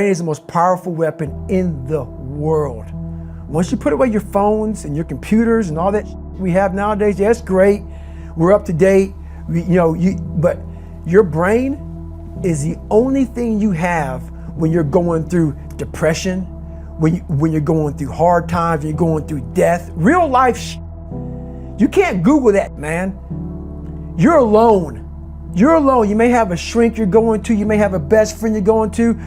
Brain is the most powerful weapon in the world. Once you put away your phones and your computers and all that we have nowadays, yeah, it's great. We're up to date. But your brain is the only thing you have when you're going through depression, when you're going through hard times, when you're going through death, real life. You can't Google that, man. You're alone. You're alone. You may have a shrink you're going to, you may have a best friend you're going to,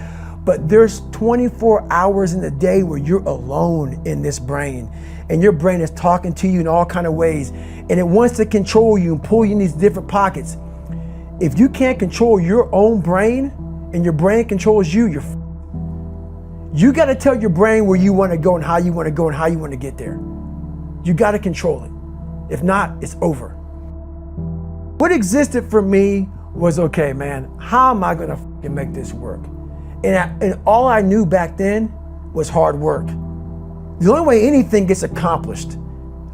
but there's 24 hours in the day where you're alone in this brain, and your brain is talking to you in all kinds of ways, and it wants to control you and pull you in these different pockets. If you can't control your own brain and your brain controls you, you got to tell your brain where you want to go and how you want to go and how you want to get there. You got to control it. If not, it's over. What existed for me was, okay, man, how am I going to make this work? And all I knew back then was hard work. The only way anything gets accomplished.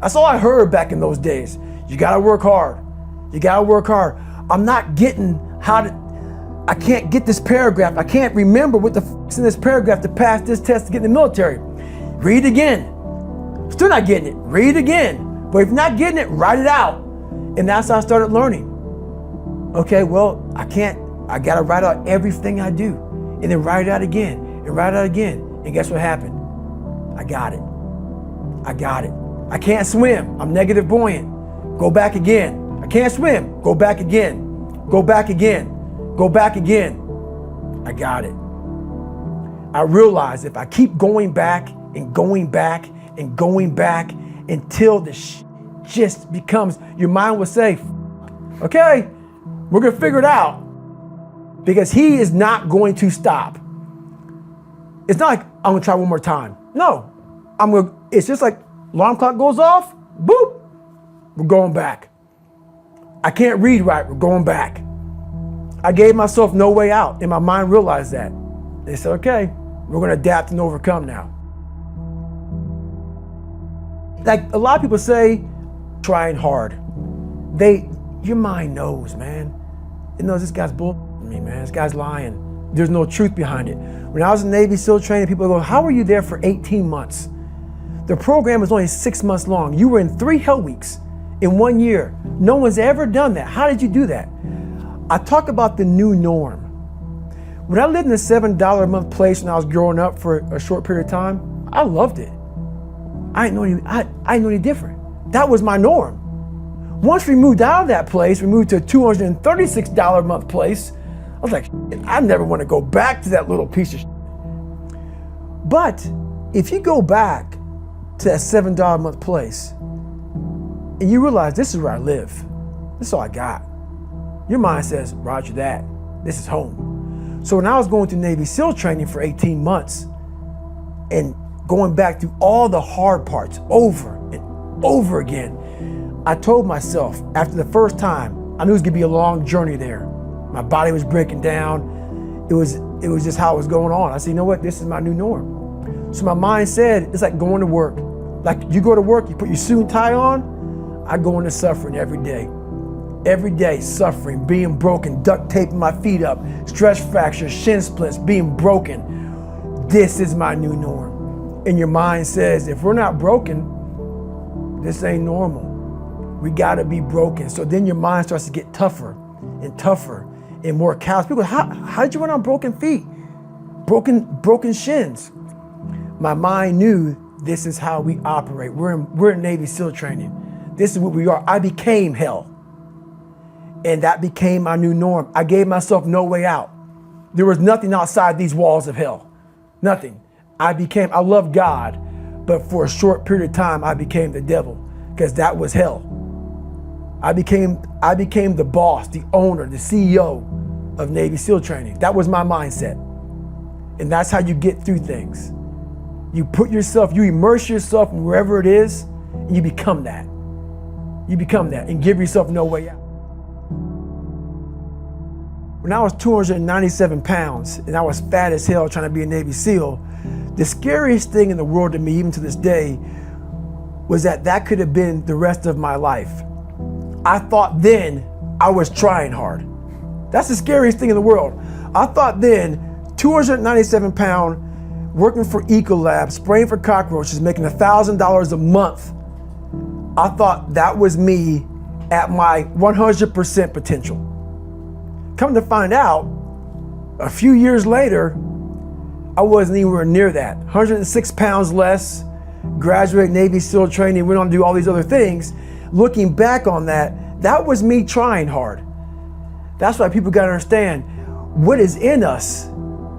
That's all I heard back in those days. You gotta work hard. You gotta work hard. I'm not getting I can't get this paragraph. I can't remember what the f***'s in this paragraph to pass this test to get in the military. Read again. Still not getting it. Read again. But if you're not getting it, write it out. And that's how I started learning. Okay, well, I gotta write out everything I do. And then write it out again, and write it out again. And guess what happened? I got it. I got it. I can't swim. I'm negative buoyant. Go back again. I can't swim. Go back again. Go back again. Go back again. I got it. I realized if I keep going back and going back and going back until the just becomes, your mind will say, okay, we're gonna figure it out. Because he is not going to stop. It's not like I'm gonna try one more time. No, it's just like alarm clock goes off, boop, we're going back. I can't read right, we're going back. I gave myself no way out, and my mind realized that. They said, okay, we're gonna adapt and overcome now. Like a lot of people say, trying hard. Your mind knows, man. It knows this guy's bull. Me, man, this guy's lying. There's no truth behind it. When I was in Navy SEAL training, people go, how were you there for 18 months? The program was only 6 months long. You were in 3 hell weeks in 1 year. No one's ever done that. How did you do that? I talk about the new norm. When I lived in a $7 a month place when I was growing up for a short period of time, I loved it. I didn't know any different. That was my norm. Once we moved out of that place, we moved to a $236 a month place. I was like, I never want to go back to that little piece of shit. But if you go back to that $7 a month place and you realize this is where I live, this is all I got, your mind says, roger that, this is home. So when I was going through Navy SEAL training for 18 months and going back through all the hard parts over and over again, I told myself after the first time, I knew it was gonna be a long journey there. My body was breaking down. It was just how it was going on. I said, you know what? This is my new norm. So my mind said, it's like going to work. Like you go to work, you put your suit and tie on. I go into suffering every day. Every day, suffering, being broken, duct taping my feet up, stress fractures, shin splints, being broken. This is my new norm. And your mind says, if we're not broken, this ain't normal. We gotta be broken. So then your mind starts to get tougher and tougher and more callous. People go, how did you run on broken feet? Broken shins. My mind knew this is how we operate. We're in Navy SEAL training. This is what we are. I became hell. And that became my new norm. I gave myself no way out. There was nothing outside these walls of hell. Nothing. I love God, but for a short period of time, I became the devil because that was hell. I became the boss, the owner, the CEO of Navy SEAL training. That was my mindset. And that's how you get through things. You immerse yourself in wherever it is, and you become that. You become that and give yourself no way out. When I was 297 pounds and I was fat as hell trying to be a Navy SEAL, the scariest thing in the world to me, even to this day, was that could have been the rest of my life. I thought then I was trying hard. That's the scariest thing in the world. I thought then 297 pound, working for Ecolab, spraying for cockroaches, making $1,000 a month. I thought that was me at my 100% potential. Come to find out, a few years later, I wasn't anywhere near that. 106 pounds less, graduated Navy SEAL training, went on to do all these other things. Looking back on that, that was me trying hard. That's why people gotta understand, what is in us,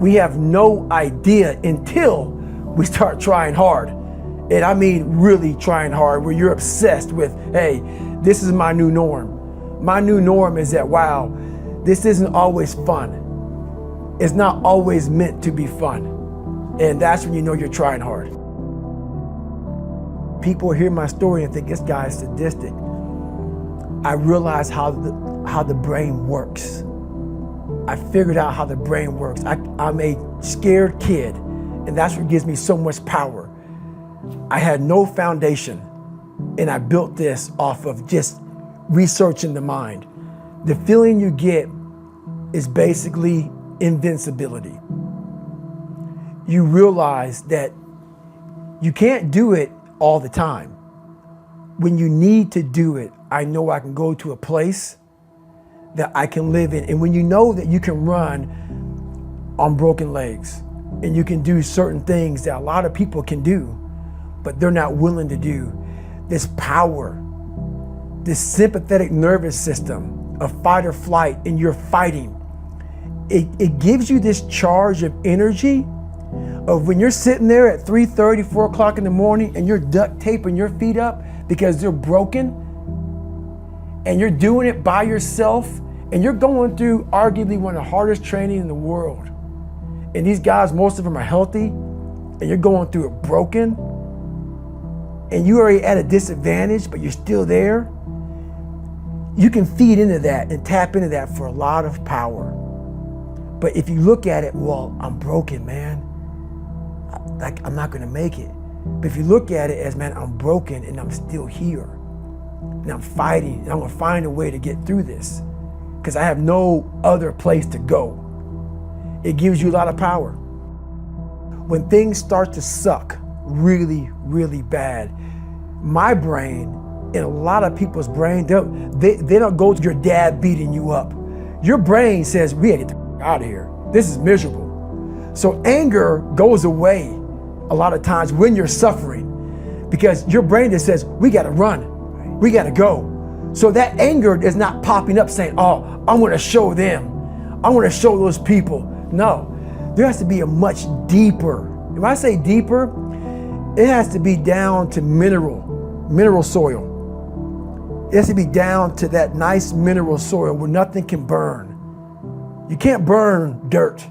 we have no idea until we start trying hard. And I mean really trying hard, where you're obsessed with, hey, this is my new norm. My new norm is that, wow, this isn't always fun. It's not always meant to be fun. And that's when you know you're trying hard. People hear my story and think this guy is sadistic. I realized how the brain works. I figured out how the brain works. I'm a scared kid, and that's what gives me so much power. I had no foundation, and I built this off of just researching the mind. The feeling you get is basically invincibility. You realize that you can't do it all the time. When you need to do it, I know I can go to a place that I can live in. And when you know that you can run on broken legs and you can do certain things that a lot of people can do, but they're not willing to do, this power, this sympathetic nervous system of fight or flight, and you're fighting, it gives you this charge of energy of when you're sitting there at 3:30, 4 o'clock in the morning and you're duct taping your feet up because they're broken, and you're doing it by yourself, and you're going through arguably one of the hardest training in the world. And these guys, most of them are healthy, and you're going through it broken, and you're already at a disadvantage, but you're still there. You can feed into that and tap into that for a lot of power. But if you look at it, well, I'm broken, man. Like, I'm not gonna make it. But if you look at it as, man, I'm broken and I'm still here, and I'm fighting, and I'm gonna find a way to get through this because I have no other place to go. It gives you a lot of power. When things start to suck really, really bad, my brain and a lot of people's brain, they don't go to your dad beating you up. Your brain says, we gotta get the out of here. This is miserable. So anger goes away a lot of times when you're suffering, because your brain just says, we gotta run, we gotta go. So that anger is not popping up saying, oh, I'm gonna show them, I'm gonna show those people. No, there has to be a much deeper, when I say deeper, it has to be down to mineral soil. It has to be down to that nice mineral soil where nothing can burn. You can't burn dirt.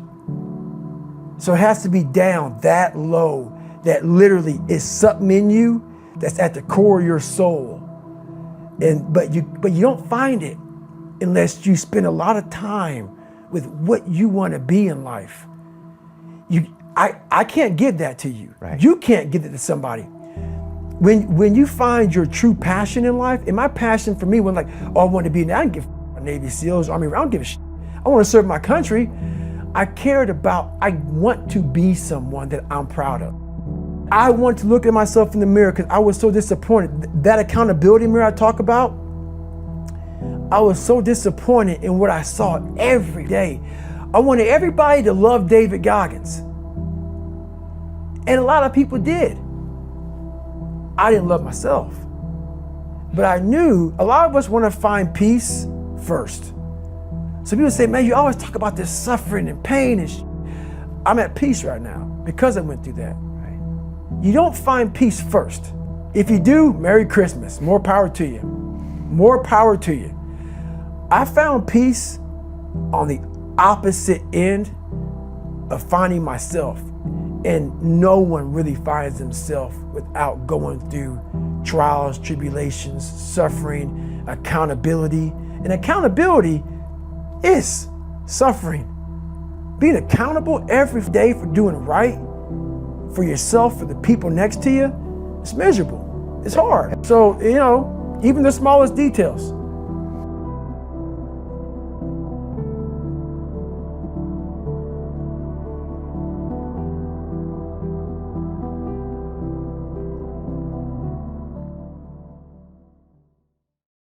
So it has to be down that low, that literally is something in you that's at the core of your soul. But you don't find it unless you spend a lot of time with what you want to be in life. I can't give that to you. Right. You can't give it to somebody. When you find your true passion in life, and my passion for me was like, oh, I want to be, I don't give a Navy SEALs, Army, I don't give a shit. I want to serve my country. I want to be someone that I'm proud of. I want to look at myself in the mirror because I was so disappointed. That accountability mirror I talk about, I was so disappointed in what I saw every day. I wanted everybody to love David Goggins. And a lot of people did. I didn't love myself. But I knew a lot of us want to find peace first. So people say, man, you always talk about this suffering and pain and I'm at peace right now because I went through that. Right? You don't find peace first. If you do, Merry Christmas. More power to you. More power to you. I found peace on the opposite end of finding myself. And no one really finds themselves without going through trials, tribulations, suffering, accountability. And accountability is suffering. Being accountable every day for doing right for yourself, for the people next to you, it's miserable. It's hard. So, even the smallest details.